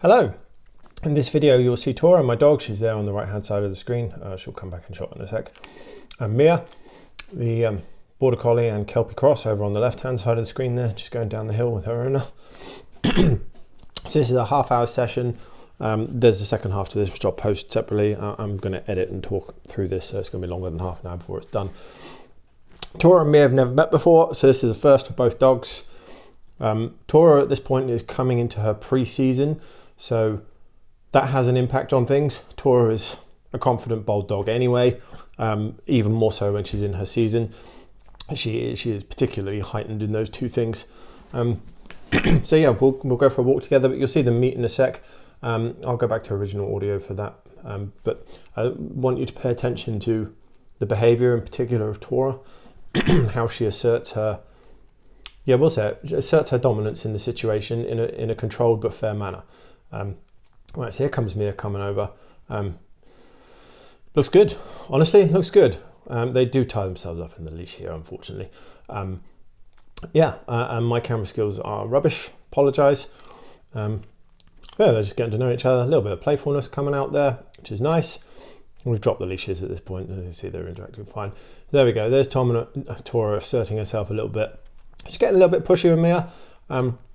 Hello. In this video you'll see Tora, my dog. She's there on the right hand side of the screen. She'll come back and shot in a sec. And Mia, the Border Collie and Kelpie cross, over on the left hand side of the screen there, just going down the hill with her owner. So this is a half-hour session. There's a second half to this which I'll post separately. I'm going to edit and talk through this, so it's going to be longer than half an hour before it's done. Tora and Mia have never met before, so this is the first for both dogs. Tora at this point is coming into her pre-season, so that has an impact on things. Tora is a confident, bold dog anyway, even more so when she's in her season. She is particularly heightened in those two things. So yeah, we'll go for a walk together, but you'll see them meet in a sec. I'll go back to original audio for that, but I want you to pay attention to the behavior in particular of Tora, how she asserts her, asserts her dominance in the situation in a controlled but fair manner. Right, so here comes Mia coming over. Looks good, honestly, looks good. They do tie themselves up in the leash here, unfortunately. And my camera skills are rubbish, apologise. They're just getting to know each other, a little bit of playfulness coming out there, which is nice. We've dropped the leashes at this point, as you see they're interacting fine. There we go, there's Tora asserting herself a little bit. She's getting a little bit pushy with Mia.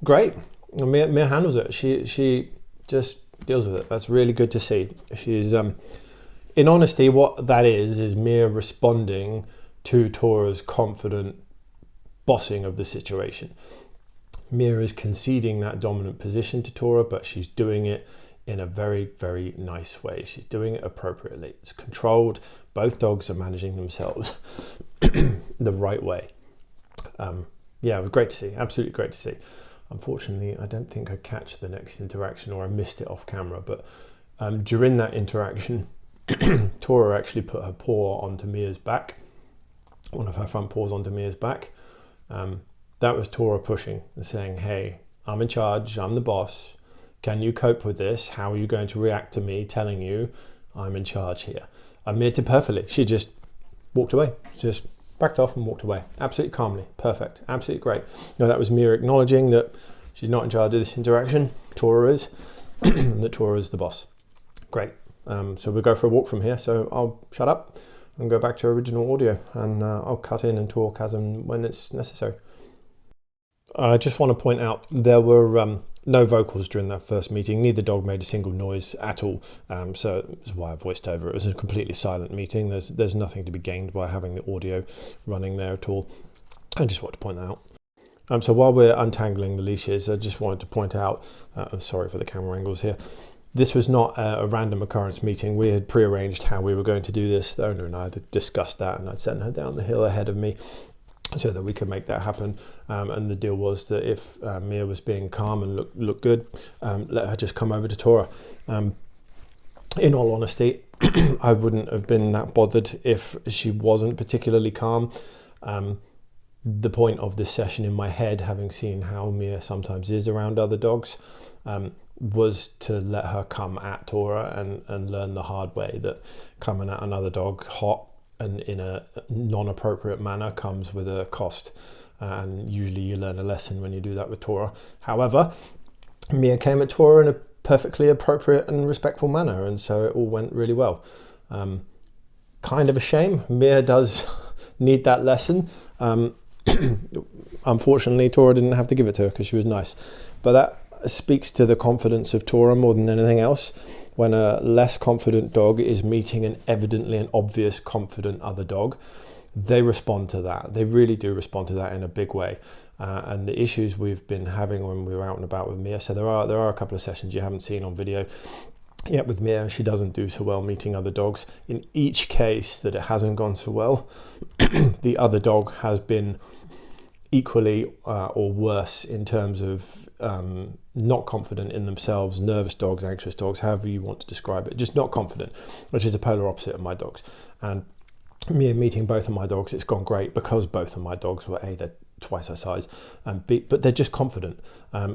Great, Mia handles it. She just deals with it. That's really good to see. She's, in honesty, what that is Mia responding to Tora's confident bossing of the situation. Mia is conceding that dominant position to Tora, but she's doing it in a very, very nice way. She's doing it appropriately. It's controlled. Both dogs are managing themselves the right way. Yeah, it was great to see. Absolutely great to see. Unfortunately, I don't think I catch the next interaction, or I missed it off camera, but during that interaction, Tora actually put her paw onto Mia's back, one of her front paws onto Mia's back. That was Tora pushing and saying, hey, I'm in charge, I'm the boss. Can you cope with this? How are you going to react to me telling you I'm in charge here? And Mia did perfectly. She just walked away, just backed off and walked away. Absolutely calmly, perfect, absolutely great. That was Mia acknowledging that she's not in charge of this interaction, Tora is, and that Tora is the boss. Great. So we'll go for a walk from here. So I'll shut up and go back to original audio, and I'll cut in and talk as and when it's necessary. I just want to point out there were no vocals during that first meeting. Neither dog made a single noise at all, so that's why I voiced over. It was a completely silent meeting. There's nothing to be gained by having the audio running there at all. I just want to point that out. So while we're untangling the leashes, I just wanted to point out, sorry for the camera angles here, this was not a random occurrence meeting. We had prearranged how we were going to do this. The owner and I had discussed that, and I'd sent her down the hill ahead of me so that we could make that happen. And the deal was that if Mia was being calm and looked good, let her just come over to Tora. In all honesty, I wouldn't have been that bothered if she wasn't particularly calm. The point of this session in my head, having seen how Mia sometimes is around other dogs, was to let her come at Tora and learn the hard way that coming at another dog hot and in a non-appropriate manner comes with a cost, and usually you learn a lesson when you do that with Tora. However, Mia came at Tora in a perfectly appropriate and respectful manner, and so it all went really well. Kind of a shame. Mia does need that lesson. Unfortunately, Tora didn't have to give it to her because she was nice, but that speaks to the confidence of Tora more than anything else. When a less confident dog is meeting an evidently and obvious confident other dog, they respond to that. They really do respond to that in a big way. And the issues we've been having when we were out and about with Mia, so there are a couple of sessions you haven't seen on video yet with Mia. She doesn't do so well meeting other dogs. In each case that it hasn't gone so well, the other dog has been equally or worse in terms of not confident in themselves, nervous dogs, anxious dogs, however you want to describe it, just not confident, which is a polar opposite of my dogs. And me meeting both of my dogs, it's gone great because both of my dogs were they're twice our size, and but they're just confident.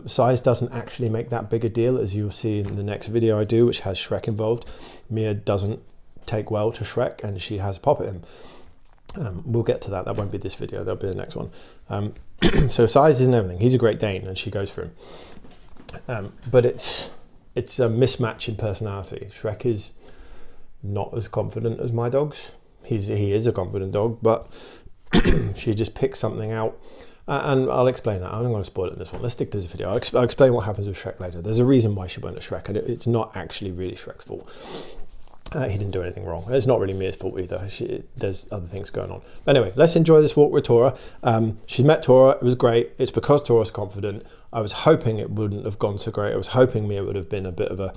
Size doesn't actually make that big a deal, as you'll see in the next video I do, which has Shrek involved. Mia doesn't take well to Shrek, and she has pop at him. We'll get to that. That won't be this video. That'll be the next one. So size isn't everything. He's a Great Dane, and she goes for him. But it's it's a mismatch in personality. Shrek is not as confident as my dogs. He is a confident dog, but she just picks something out. And I'll explain that. I'm not going to spoil it in this one. Let's stick to this video. I'll explain what happens with Shrek later. There's a reason why she went to Shrek, and it's not actually really Shrek's fault. He didn't do anything wrong. It's not really Mia's fault either. There's other things going on. Anyway, let's enjoy this walk with Tora. She's met Tora. It was great. It's because Tora's confident. I was hoping it wouldn't have gone so great. I was hoping Mia would have been a bit of a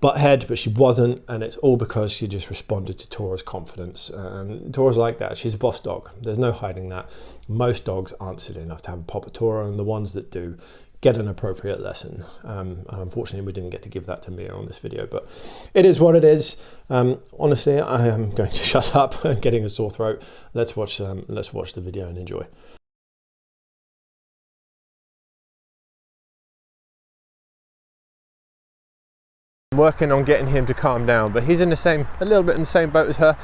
butthead, but she wasn't, and it's all because she just responded to Tora's confidence. And Tora's like that. She's a boss dog. There's no hiding that. Most dogs aren't silly enough to have a pop at Tora, and the ones that do get an appropriate lesson. Unfortunately, we didn't get to give that to Mia on this video, but it is what it is. Honestly, I am going to shut up. I'm getting a sore throat. Let's watch the video and enjoy. I'm working on getting him to calm down, but he's a little bit in the same boat as her.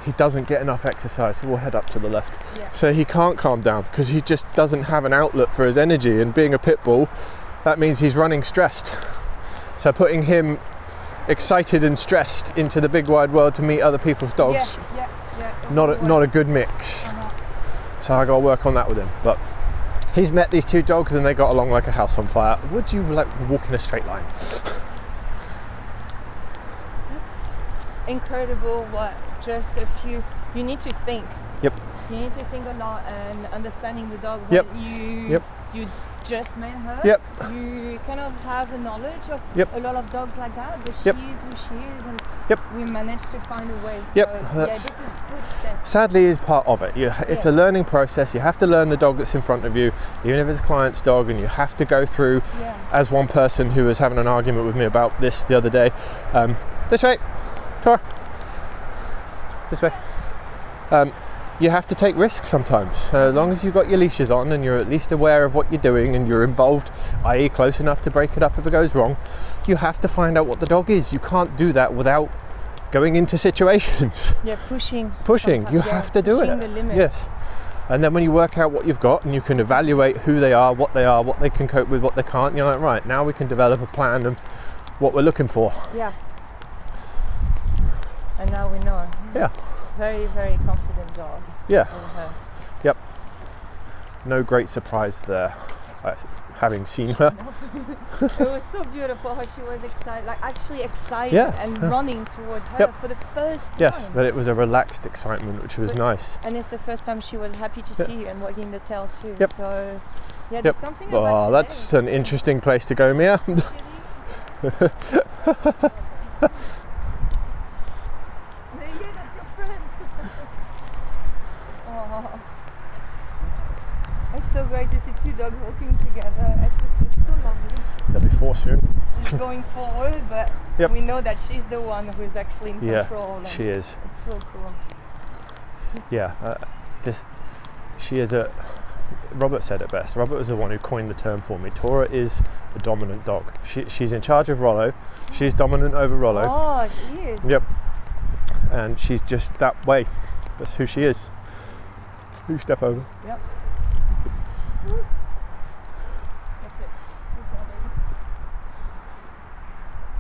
He doesn't get enough exercise. We'll head up to the left. Yeah. So he can't calm down because he just doesn't have an outlet for his energy, and being a pit bull, that means he's running stressed. So putting him excited and stressed into the big wide world to meet other people's dogs, not a good mix. So I gotta work on that with him. But he's met these two dogs and they got along like a house on fire. Would you like to walk in a straight line? Incredible. What just a few, you need to think. Yep. You need to think a lot, and understanding the dog. Yep. When Yep. you just met her. Yep. You kind of have a knowledge of a lot of dogs like that, but yep. she is who she is, and yep. we managed to find a way. So yep. yeah, this is good step. Sadly is part of it. It's a learning process. You have to learn the dog that's in front of you, even if it's a client's dog, and you have to go through, as one person who was having an argument with me about this the other day. This way, Tora. This way. You have to take risks sometimes. As long as you've got your leashes on and you're at least aware of what you're doing and you're involved, i.e. close enough to break it up if it goes wrong, you have to find out what the dog is. You can't do that without going into situations. Yeah, pushing. You have to do it. The limit. Yes. And then when you work out what you've got and you can evaluate who they are, what they can cope with, what they can't, you're like, right, now we can develop a plan of what we're looking for. Yeah. And now we know. Yeah. Very, very confident dog. Yeah. Yep. No great surprise there, having seen her. It was so beautiful how she was excited, and running towards her for the first time. Yes, but it was a relaxed excitement, which was nice. And it's the first time she was happy to see you and wagging the tail too. Yep. So, yeah, there's something about Oh, that's an interesting place to go, Mia. It's so great to see two dogs walking together. It's so lovely. There'll be four soon. She's going forward, but we know that she's the one who is actually in control. She is. It's so cool. Yeah, she is a. Robert said it best. Robert was the one who coined the term for me. Tora is a dominant dog. She's in charge of Rollo. She's dominant over Rollo. Oh, she is. Yep. And she's just that way. That's who she is. You step over. Yep. That's it.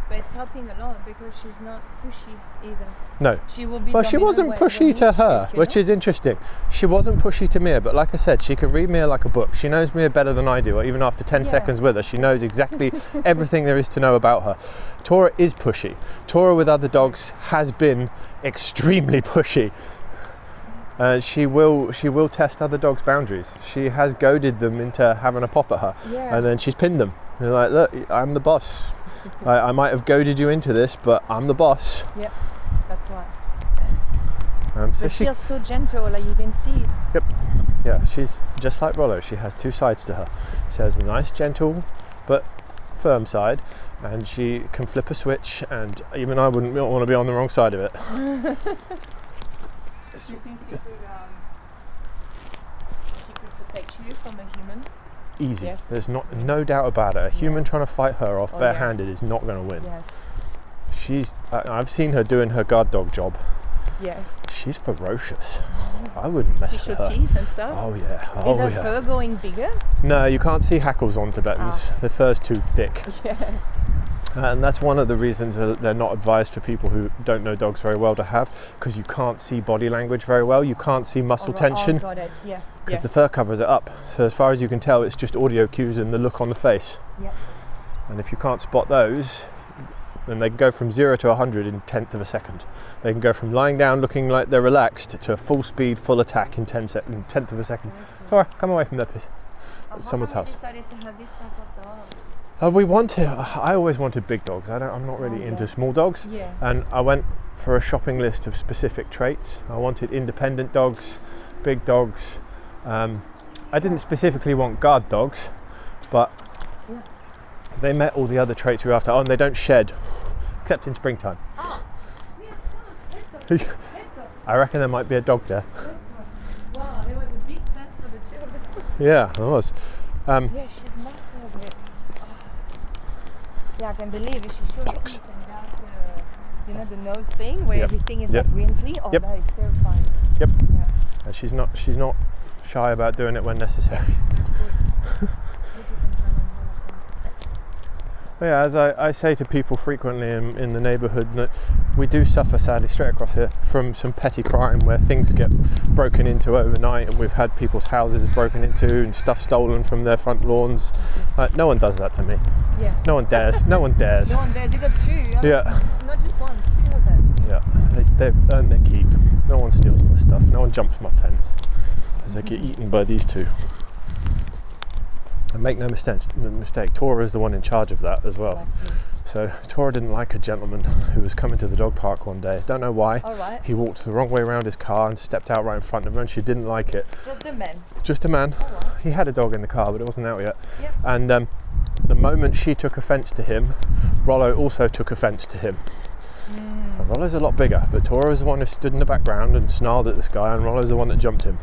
But it's helping a lot because she's not pushy either. No. She will be. Well, she wasn't pushy to her, which is interesting. She wasn't pushy to Mia, but like I said, she can read Mia like a book. She knows Mia better than I do. Even after 10 seconds with her, she knows exactly everything there is to know about her. Tora is pushy. Tora with other dogs has been extremely pushy. She will test other dogs' boundaries. She has goaded them into having a pop at her, and then she's pinned them. They're like, look, I'm the boss. I might have goaded you into this, but I'm the boss. Yep, that's right. So she feels so gentle, like you can see. Yep. Yeah, she's just like Rollo. She has two sides to her. She has a nice, gentle, but firm side, and she can flip a switch, and even I wouldn't want to be on the wrong side of it. Do you think she could protect you from a human? Easy. Yes. There's no doubt about it. A human trying to fight her off barehanded is not going to win. Yes. I've seen her doing her guard dog job. Yes. She's ferocious. I wouldn't mess with her. Teeth and stuff. Oh yeah. Is her fur going bigger? No, you can't see hackles on Tibetans. The fur's too thick. Yeah. And that's one of the reasons they're not advised for people who don't know dogs very well to have, because you can't see body language very well. You can't see muscle tension. Oh, got it. Yeah. Because the fur covers it up. So as far as you can tell, it's just audio cues and the look on the face. Yeah. And if you can't spot those, then they can go from 0 to 100 in 1/10 of a second. They can go from lying down looking like they're relaxed to a full speed, full attack in 1/10 of a second. Tora, come away from there, please. It's someone's house. How come you decided to have this type of dogs? I always wanted big dogs. I'm not really into small dogs. Yeah. And I went for a shopping list of specific traits. I wanted independent dogs, big dogs. I didn't specifically want guard dogs, but they met all the other traits we were after. Oh, and they don't shed, except in springtime. Oh, yeah, come on, let's go. I reckon there might be a dog there. Wow, it was a big sense for the children. Yeah, it was. Yeah, she's massive. Yeah, I can believe it. She shows teeth and that, the nose thing where everything is like wrinkly. Oh, that is terrifying. Yep. Yeah. And she's not shy about doing it when necessary. Yeah, as I say to people frequently in the neighbourhood, that we do suffer sadly straight across here from some petty crime where things get broken into overnight, and we've had people's houses broken into and stuff stolen from their front lawns. No one does that to me. Yeah. No one dares. No one dares. No one dares. You got two. Yeah. Not just one, two of them. Yeah. They've earned their keep. No one steals my stuff. No one jumps my fence as they get eaten by these two. And make no mistake, Tora is the one in charge of that as well. So Tora didn't like a gentleman who was coming to the dog park one day. Don't know why. All right. He walked the wrong way around his car and stepped out right in front of her, and she didn't like it. Just a man. Just a man. Oh, wow. He had a dog in the car, but it wasn't out yet. Yep. And the moment she took offence to him, Rollo also took offence to him. And Rollo's a lot bigger, but Tora was the one who stood in the background and snarled at this guy, and Rollo's the one that jumped him.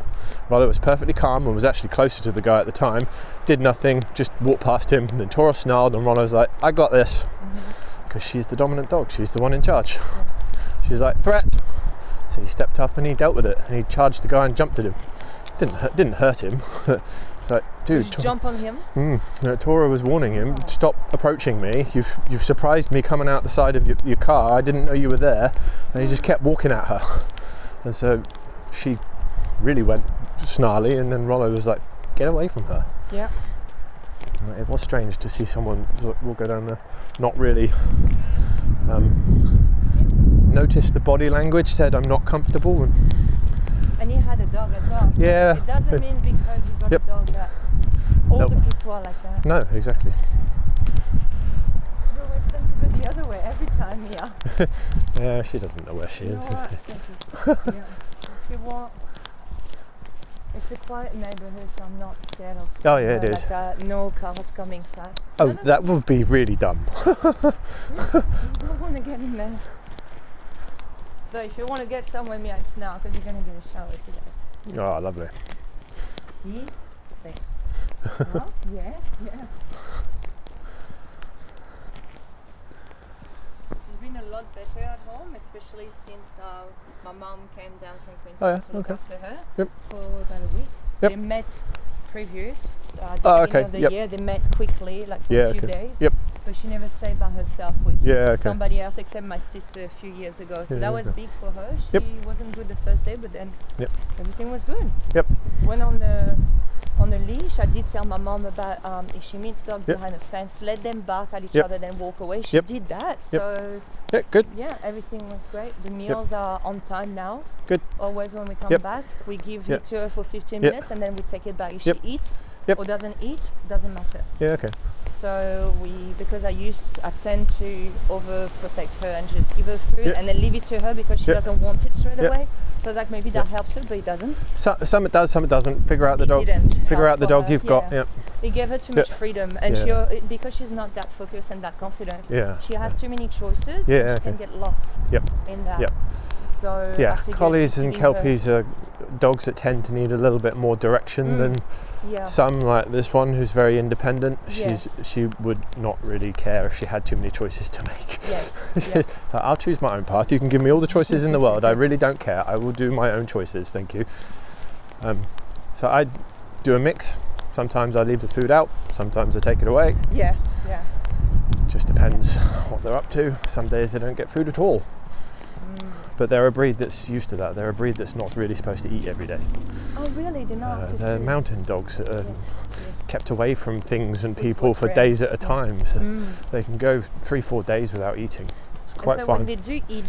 Rollo was perfectly calm and was actually closer to the guy at the time, did nothing, just walked past him, and then Tora snarled, and Rollo's like, I got this. Because she's the dominant dog, she's the one in charge. She's like, threat. So he stepped up and he dealt with it, and he charged the guy and jumped at him. Didn't hurt him. It's like, dude, Did you jump on him? Tora was warning him, stop approaching me. You've surprised me coming out the side of your car. I didn't know you were there. And he just kept walking at her. And so she really went snarly, and then Rollo was like, get away from her. Yeah. It was strange to see someone will go down there, not really notice the body language, said I'm not comfortable. And you had a dog as well. So yeah. It doesn't mean because you got a dog that all the people are like that. No, exactly. You always tend to go the other way every time, yeah. Yeah, she doesn't know where she is. Yeah. If you want, it's a quiet neighbourhood, so I'm not scared of. Oh yeah, it is. No cars coming fast. Oh, that would be really dumb. You don't want to get in there. So if you want to get somewhere, it's now, because you're going to get a shower today. Oh, lovely. See? Thanks. Well, yeah. She's been a lot better at home, especially since my mum came down from Queensland to look after her for about a week. Yep. They met previous, at the beginning of the year, they met quickly, like for a few days. Yep. But she never stayed by herself with somebody else except my sister a few years ago. So that was big for her. She wasn't good the first day, but then everything was good. Yep. Went on the leash. I did tell my mom about if she meets dogs behind a fence, let them bark at each other, then walk away. She did that. So good. Yeah, everything was great. The meals are on time now. Good. Always when we come back, we give it to her for 15 minutes and then we take it back. If she eats or doesn't eat, doesn't matter. Yeah, okay. So because I tend to overprotect her and just give her food and then leave it to her because she doesn't want it straight away. So like maybe that helps her, but it doesn't. Some it does, some it doesn't. Figure out the dog. Figure out the dog you've got. Yeah. It gave her too much freedom, and because she's not that focused and that confident. Yeah. She has too many choices. And she can get lost. In that. Yep. So Collies and Kelpies are dogs that tend to need a little bit more direction than some, like this one who's very independent. She would not really care if she had too many choices to make. Yes. I'll choose my own path. You can give me all the choices in the world. I really don't care. I will do my own choices. Thank you. So I do a mix. Sometimes I leave the food out. Sometimes I take it away. Yeah. Just depends what they're up to. Some days they don't get food at all. But they're a breed that's used to that. They're a breed that's not really supposed to eat every day. Oh, really? They're not? They're mountain dogs that are Yes. kept away from things and Food people was for rare. days at a time. So they can go 3-4 days without eating. It's quite so fun. when they do eat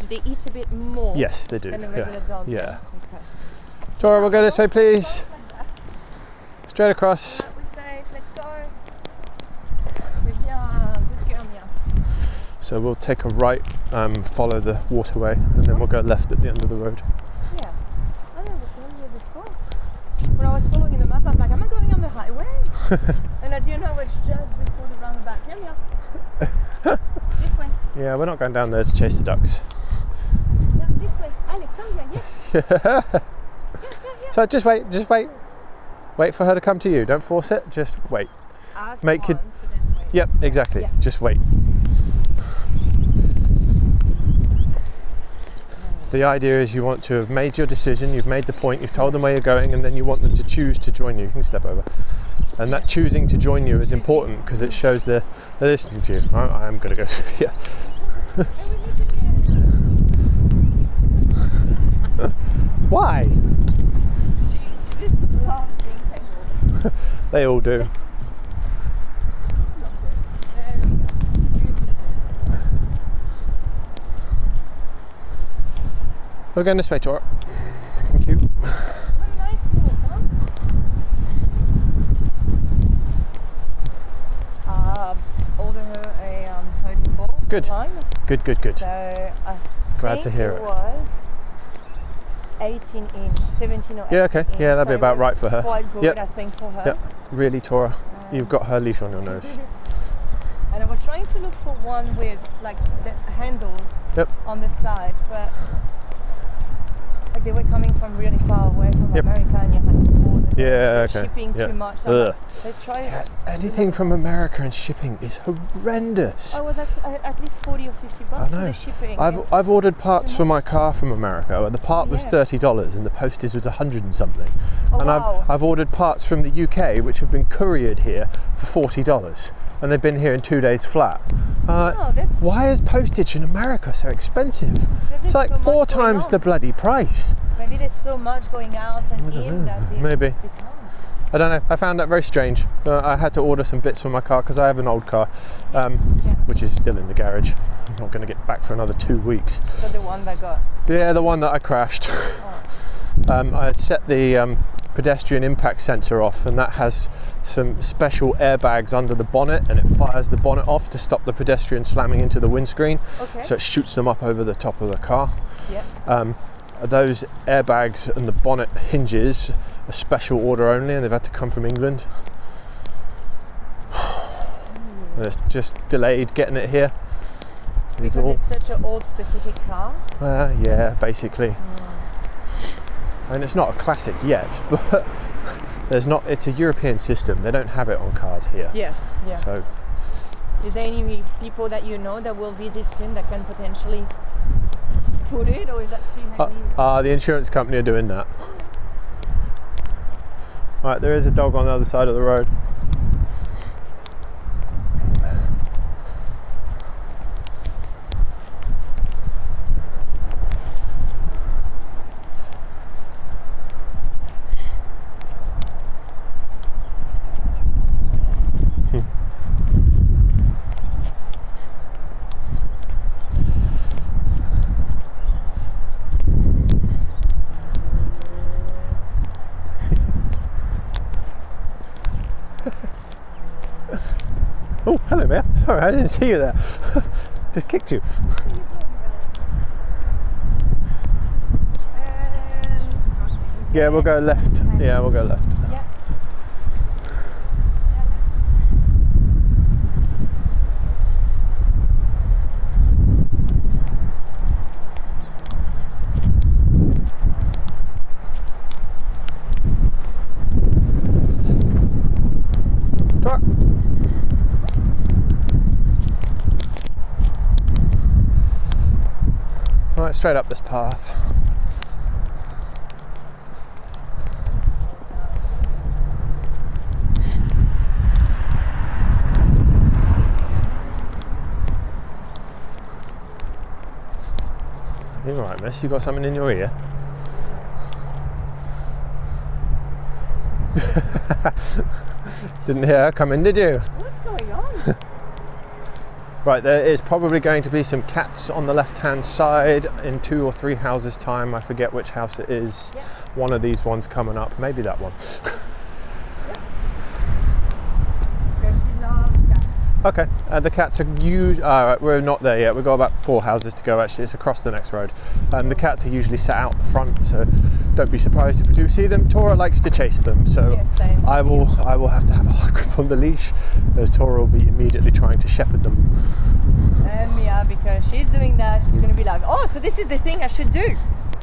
a bit more Yes, they do. than a regular dog? Yeah. Okay. Tora, we'll go this way, please. Straight across. We're safe, let's go. C'est bien, good girl, Mia. So we'll take a right, follow the waterway, and then we'll go left at the end of the road. Yeah. I never been here before. When I was following the map, I'm like, am I going on the highway? And I didn't know it was just before the roundabout. Come here. This way. Yeah, we're not going down there to chase the ducks. Yeah, this way. Allez, come here, yes. So just wait. Wait for her to come to you. Don't force it, just wait. Ask Make it- once, but then wait. Yep, exactly. Yeah. Just wait. The idea is you want to have made your decision, you've made the point, you've told them where you're going, and then you want them to choose to join you. You can step over. And that choosing to join you is important because it shows they're listening to you. I am going to go through here. Why? She just loves being tangled. They all do. There we go. We're going this way, Tora. Thank you. What a nice walk, huh? Order her a herding ball. Good. Line. Good. So I Glad to hear think it. was 18 inch, 17 or 18 Yeah, okay. inch. Yeah, that'd be so it about was right for her. Quite good, Yep. I think, for her. Yep. Really, Tora, you've got her leash on your nose. And I was trying to look for one with like the handles Yep. on the sides, but like they were coming from really far away from Yep. America, and you had to order them. Yeah, They were okay. shipping Yeah. too much. So I'm like, let's try Yeah, it. anything from America and shipping is horrendous. I was at least 40 or 50 bucks for know. the shipping. I've ordered parts for my car from America, and the part was Yeah. $30 and the postage was 100 and something. Oh, And wow. I've ordered parts from the UK which have been couriered here for $40, and they've been here in 2 days flat. Oh, that's Why is postage in America so expensive? there's It's like so much 4 going times on. the bloody price. Maybe there's so much going out and in that they Maybe. can't. I don't know. I found that very strange. I had to order some bits for my car because I have an old car, Yeah. which is still in the garage. I'm not going to get back for another 2 weeks. So the one that got Yeah, the one that I crashed. I set the pedestrian impact sensor off, and that has some special airbags under the bonnet, and it fires the bonnet off to stop the pedestrian slamming into the windscreen. okay. So it shoots them up over the top of the car. Yeah. Those airbags and the bonnet hinges are special order only, and they've had to come from England. And it's just delayed getting it here. It's Because all, it's such an old specific car. yeah, basically. I mean, it's not a classic yet, but it's a European system. They don't have it on cars here. Yeah. Yeah. So Is there any people that you know that will visit soon that can potentially put it, or is that too heavy? the insurance company are doing that. Right, there is a dog on the other side of the road. Oh, hello, Mia. Sorry, I didn't see you there. Just kicked you. Yeah, we'll go left. Yeah, we'll go left. Yeah. Tora. Right, straight up this path. You all right, miss? You got something in your ear? Didn't hear her come in, did you? What's going on? Right, there is probably going to be some cats on the left-hand side in 2 or 3 houses' time. I forget which house it is. Yeah. One of these ones coming up, maybe that one. Okay, the cats are huge. We're not there yet. We've got about 4 houses to go. Actually, it's across the next road. The cats are usually sat out the front, so don't be surprised if we do see them. Tora likes to chase them, so Yeah, same. I will have to have a hard grip on the leash, as Tora will be immediately trying to shepherd them. Yeah, because she's doing that, she's going to be like, oh, so this is the thing I should do.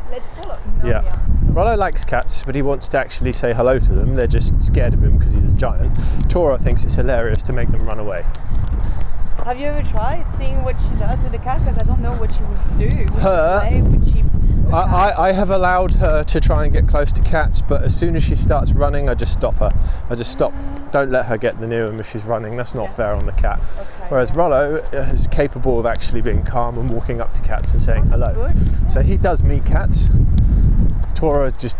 Let's follow. No, Yeah. Rollo likes cats, but he wants to actually say hello to them. They're just scared of him because he's a giant. Tora thinks it's hilarious to make them run away. Have you ever tried seeing what she does with the cat? Because I don't know what she would do. Would Her? she play? Would she... I have allowed her to try and get close to cats, but as soon as she starts running, I just stop her. I just stop. Don't let her get near him if she's running. That's not fair on the cat. Okay, Whereas Rollo is capable of actually being calm and walking up to cats and saying hello. Good. So he does meet cats. Tora just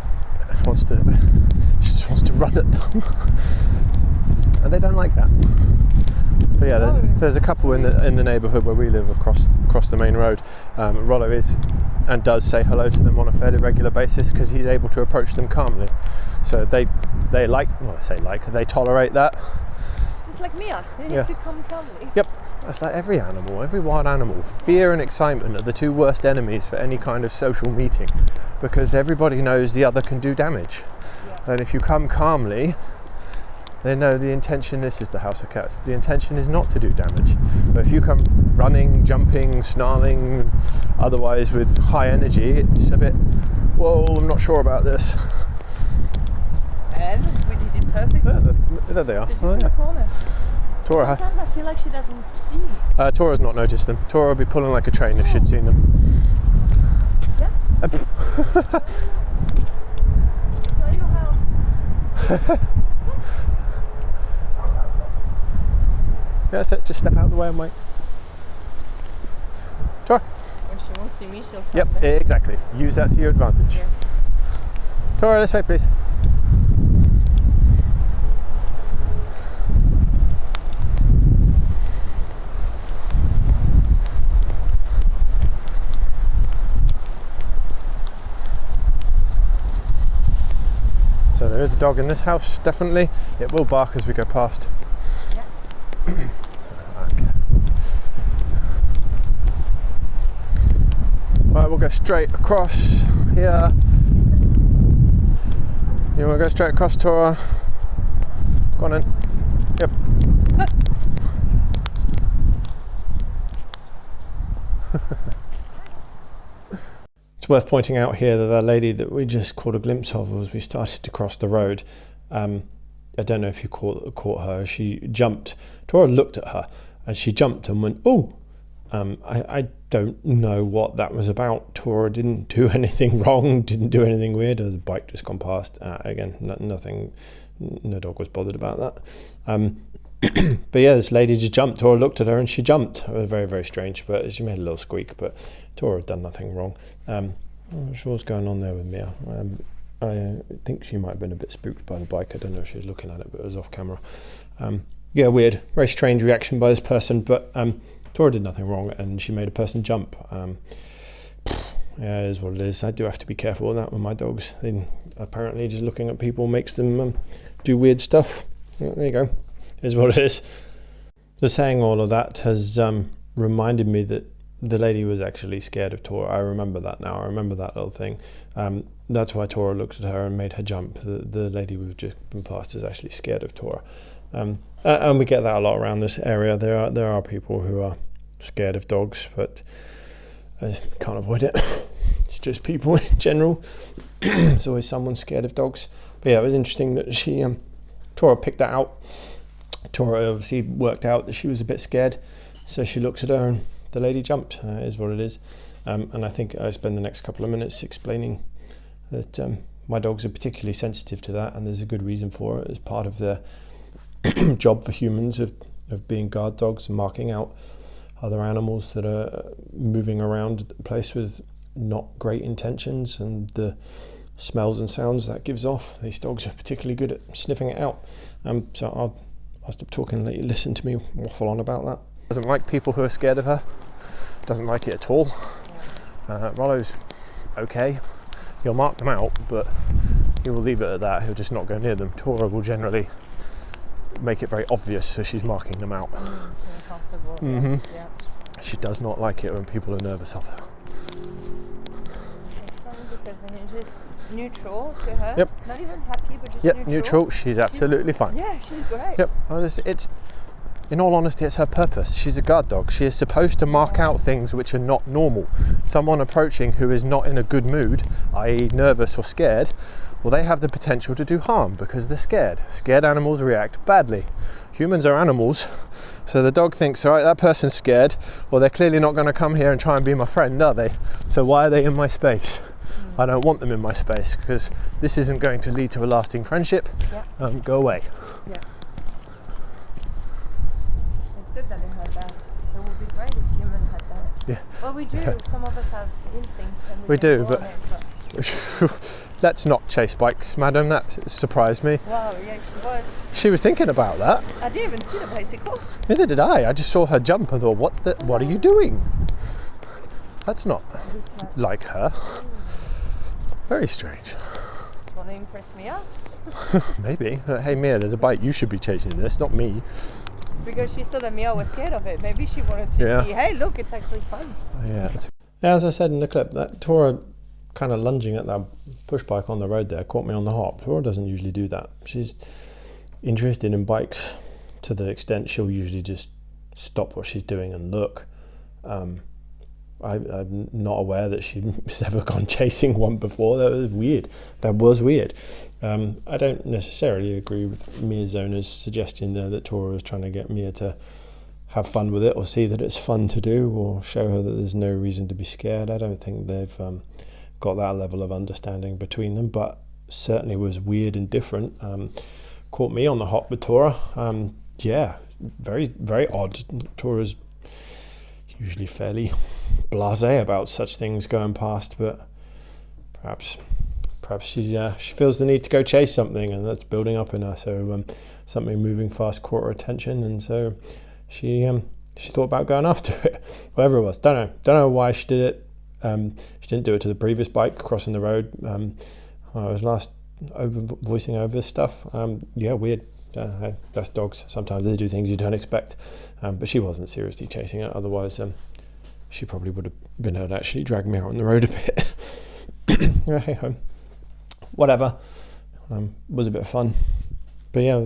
wants to run at them, and they don't like that. But yeah, there's a couple in the neighbourhood where we live across the main road. Rollo is and does say hello to them on a fairly regular basis because he's able to approach them calmly. So they tolerate that. Just like Mia, they Yeah. need to come calmly. Yep, that's like every animal, every wild animal. Fear and excitement are the 2 worst enemies for any kind of social meeting, because everybody knows the other can do damage. Yeah. And if you come calmly, they know the intention. This is the house of cats. The intention is not to do damage. But if you come running, jumping, snarling, otherwise with high energy, it's a bit, whoa, I'm not sure about this. And we did it perfectly. There they are. They're just in the corner. Tora. Sometimes I feel like she doesn't see. Tora's not noticed them. Tora would be pulling like a train if she'd seen them. Yeah. It's not your house. Yeah, that's it. Just step out of the way and wait. Tora. When she won't see me, she'll come. Yep, there. exactly. Use that to your advantage. Yes. Tora, this way, please. So there is a dog in this house, definitely. It will bark as we go past. Yeah. Okay. Right, we'll go straight across here. You want to go straight across, Tora? Go on in. Yep. It's worth pointing out here that the lady that we just caught a glimpse of as we started to cross the road, I don't know if you caught her, she jumped. Tora looked at her and she jumped and went, oh! I don't know what that was about. Tora didn't do anything wrong, didn't do anything weird. The bike just gone past. Again, nothing, no dog was bothered about that. But yeah, this lady just jumped. Tora looked at her and she jumped. It was very, very strange, but she made a little squeak, but Tora had done nothing wrong. I'm not sure what's going on there with Mia. I think she might have been a bit spooked by the bike. I don't know if she was looking at it, but it was off camera. Yeah, weird. Very strange reaction by this person, but Tora did nothing wrong and she made a person jump. Yeah, it is what it is. I do have to be careful with that with my dogs. Apparently just looking at people makes them do weird stuff. There you go. Is what it is. So saying all of that has reminded me that the lady was actually scared of Tora. I remember that now. I remember that little thing. That's why Tora looked at her and made her jump. The lady we've just been past is actually scared of Tora. And we get that a lot around this area. There are people who are scared of dogs, but I can't avoid it. It's just people in general. There's always someone scared of dogs. But yeah, it was interesting that Tora picked that out. Tora obviously worked out that she was a bit scared, so she looked at her and the lady jumped. Is what it is. And I think I spend the next couple of minutes explaining that my dogs are particularly sensitive to that, and there's a good reason for it. As part of their job for humans of being guard dogs and marking out other animals that are moving around the place with not great intentions, and the smells and sounds that gives off. These dogs are particularly good at sniffing it out. So I'll stop talking and let you listen to me waffle on about that. Doesn't like people who are scared of her. Doesn't like it at all. Rollo's okay. He'll mark them out, but he will leave it at that. He'll just not go near them. Tora will generally make it very obvious, so she's marking them out. Yeah. She does not like it when people are nervous of her. It's funny because when you're just neutral to her, Yep. not even happy, but just Yep, neutral. She's absolutely fine. Yeah, she's great. Yep. It's in all honesty, it's her purpose. She's a guard dog. She is supposed to mark out things which are not normal. Someone approaching who is not in a good mood, i.e. nervous or scared, well, they have the potential to do harm because they're scared. Scared animals react badly. Humans are animals, so the dog thinks, all right, that person's scared, well, they're clearly not going to come here and try and be my friend, are they? So why are they in my space? I don't want them in my space because this isn't going to lead to a lasting friendship. Go away. Yeah. It's good that they had that. It would be great if humans had that. Yeah. Well, we do. Yeah. Some of us have instincts. And we do, but let's not chase bikes, madam. That surprised me. Wow, yeah, she was. She was thinking about that. I didn't even see the bicycle. Neither did I. I just saw her jump and thought, what are you doing? That's not like her. Very strange. Want to impress Mia? Maybe. Hey Mia, there's a bike. You should be chasing this, not me. Because she saw that Mia was scared of it. Maybe she wanted to see, hey, look, it's actually fun. Yeah. As I said in the clip, that Tora kind of lunging at that push bike on the road there caught me on the hop. Tora doesn't usually do that. She's interested in bikes to the extent she'll usually just stop what she's doing and look. I'm not aware that she's ever gone chasing one before. That was weird. I don't necessarily agree with Mia's owner's suggestion there that Tora was trying to get Mia to have fun with it or see that it's fun to do or show her that there's no reason to be scared. I don't think they've got that level of understanding between them, but certainly was weird and different. Caught me on the hop with Tora. Very, very odd. Tora's usually fairly blasé about such things going past, but perhaps she feels the need to go chase something, and that's building up in her. So something moving fast caught her attention, and so she thought about going after it. Whatever it was, don't know why she did it. She didn't do it to the previous bike crossing the road. I was last voicing over stuff. Weird. That's dogs. Sometimes they do things you don't expect. But she wasn't seriously chasing it. Otherwise, she probably would have been able to actually drag me out on the road a bit. Hey ho. Whatever. Was a bit of fun. But yeah,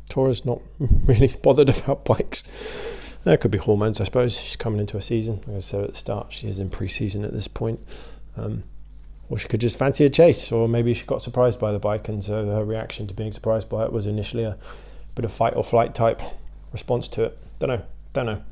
Tora's not really bothered about bikes. There could be hormones, I suppose. She's coming into a season. Like I said at the start, she is in pre-season at this point. Or she could just fancy a chase, or maybe she got surprised by the bike, and so her reaction to being surprised by it was initially a bit of fight or flight type response to it. Don't know.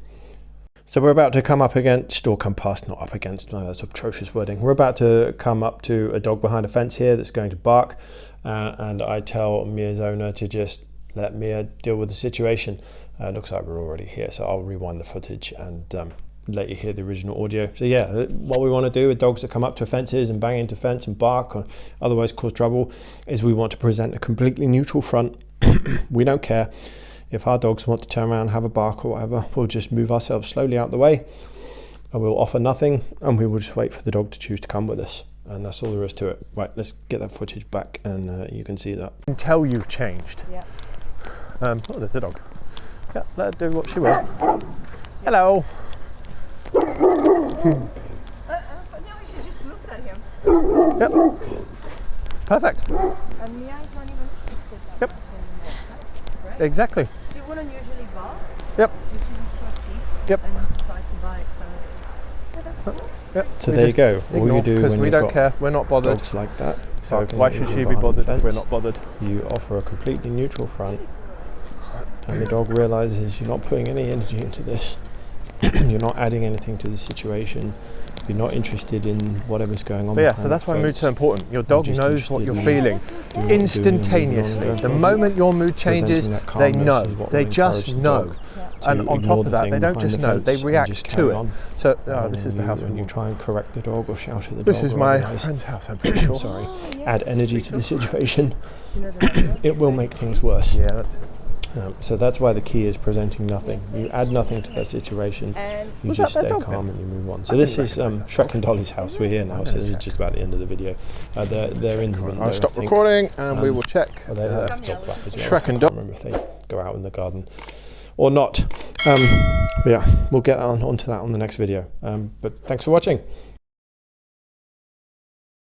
So we're about to come up against, or come past, not up against, no, that's atrocious wording. We're about to come up to a dog behind a fence here that's going to bark, and I tell Mia's owner to just let Mia deal with the situation. Looks like we're already here, so I'll rewind the footage and let you hear the original audio. So yeah, what we want to do with dogs that come up to fences and bang into fence and bark or otherwise cause trouble is we want to present a completely neutral front. We don't care if our dogs want to turn around and have a bark or whatever. We'll just move ourselves slowly out the way, and we'll offer nothing, and we will just wait for the dog to choose to come with us. And that's all there is to it. Right, let's get that footage back, and you can see that. Until you've changed. Yeah. There's a dog. Yeah, let her do what she will. Hello. No, she just looks at him. Yep. Perfect. And Mia is not even interested that Yep. much anymore. That's great. Exactly. She wouldn't usually bark. Yep. She usually seat Yep. and try to bite. So that's cool. Yep. So there you go. All you do because when we you've don't got care. We're not bothered. dogs like that. So why should she be bothered if we're not bothered? You offer a completely neutral front, and the dog realizes you're not putting any energy into this. You're not adding anything to the situation. You're not interested in whatever's going on. But yeah, so that's why mood's so important. Your dog knows what you're feeling instantaneously. The moment your mood changes, they know. They just know. and on top of that, they don't just know; they react to it. So this is the house. When you try and correct the dog or shout at the dog. This is my friend's house. I'm pretty sure. Sorry, add energy to the situation. It will make things worse. Yeah, that's it. So that's why the key is presenting nothing. You add nothing to that situation. You just stay calm and you move on. So this is Shrek and Dolly's house. We're here now, so this is just about the end of the video. They're in the window. I'll stop recording and we will check. Shrek and Dolly. I remember if they go out in the garden or not. But yeah, we'll get onto that on the next video. But thanks for watching.